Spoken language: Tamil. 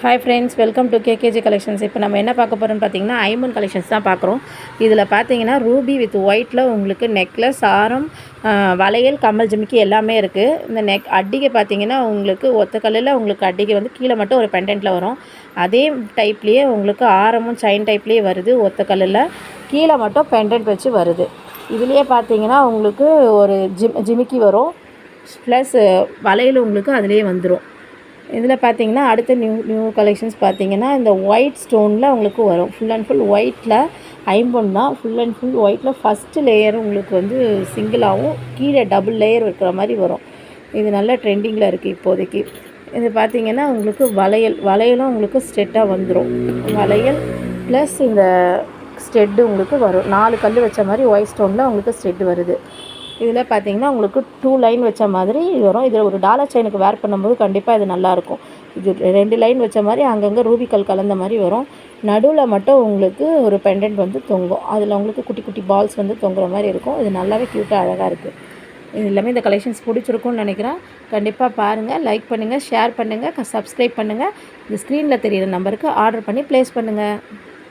Hi friends, welcome to KKG collections. இப்போ நம்ம என்ன பார்க்க போகிறோம்னு பார்த்தீங்கன்னா ஐம்பன் கலெக்ஷன்ஸ் தான் பார்க்குறோம். இதில் பார்த்தீங்கன்னா ரூபி வித் ஒயிட்டில் உங்களுக்கு நெக்லஸ், ஆரம், வளையல், கம்மல், ஜிமிக்கி எல்லாமே இருக்குது. இந்த அட்டிகை பார்த்தீங்கன்னா உங்களுக்கு ஒத்த கல்லில் உங்களுக்கு அட்டிகை வந்து கீழே மட்டும் ஒரு பெண்டன்ட்டில் வரும். அதே டைப்லேயே உங்களுக்கு ஆரமும் செயின் டைப்லேயே வருது. ஒத்த கல்லில் கீழே மட்டும் பெண்டன்ட் வச்சு வருது. இதுலேயே பார்த்தீங்கன்னா உங்களுக்கு ஒரு ஜிமிக்கி வரும், ப்ளஸ் வளையல் உங்களுக்கு அதிலே வந்துடும். இதில் பார்த்தீங்கன்னா அடுத்த நியூ கலெக்ஷன்ஸ் பார்த்தீங்கன்னா இந்த ஒயிட் ஸ்டோனில் உங்களுக்கு வரும். ஃபுல் அண்ட் ஃபுல் ஒயிட்டில் ஐம்பொன் தான். ஃபுல் அண்ட் ஃபுல் ஒயிட்டில் ஃபஸ்ட்டு லேயர் உங்களுக்கு வந்து சிங்கிளாகவும் கீழே டபுள் லேயர் இருக்கிற மாதிரி வரும். இது நல்ல ட்ரெண்டிங்கில் இருக்குது இப்போதைக்கு. இது பார்த்தீங்கன்னா உங்களுக்கு வளையலும் உங்களுக்கு ஸ்டெட்டாக வந்துடும். வளையல் ப்ளஸ் இந்த ஸ்டெட்டு உங்களுக்கு வரும். 4 கல் வச்ச மாதிரி ஒயிட் ஸ்டோனில் உங்களுக்கு ஸ்டெட்டு வருது. இதில் பார்த்தீங்கன்னா உங்களுக்கு 2 லைன் வச்ச மாதிரி வரும். இதில் ஒரு டாலர் செயினுக்கு வேர் பண்ணும்போது கண்டிப்பாக இது நல்லாயிருக்கும். இது 2 லைன் வச்ச மாதிரி அங்கங்கே ரூபிக்கல் கலந்த மாதிரி வரும். நடுவில் மட்டும் உங்களுக்கு ஒரு பெண்டன்ட் வந்து தொங்கும். அதில் உங்களுக்கு குட்டி குட்டி பால்ஸ் வந்து தொங்குற மாதிரி இருக்கும். இது நல்லாவே க்யூட்டாக அழகாக இருக்குது. இது எல்லாமே இந்த கலெக்ஷன்ஸ் பிடிச்சிருக்கும்னு நினைக்கிறேன். கண்டிப்பாக பாருங்கள், லைக் பண்ணுங்கள், ஷேர் பண்ணுங்கள், சப்ஸ்கிரைப் பண்ணுங்கள். இந்த ஸ்க்ரீனில் தெரியிற நம்பருக்கு ஆர்டர் பண்ணி ப்ளேஸ் பண்ணுங்கள்.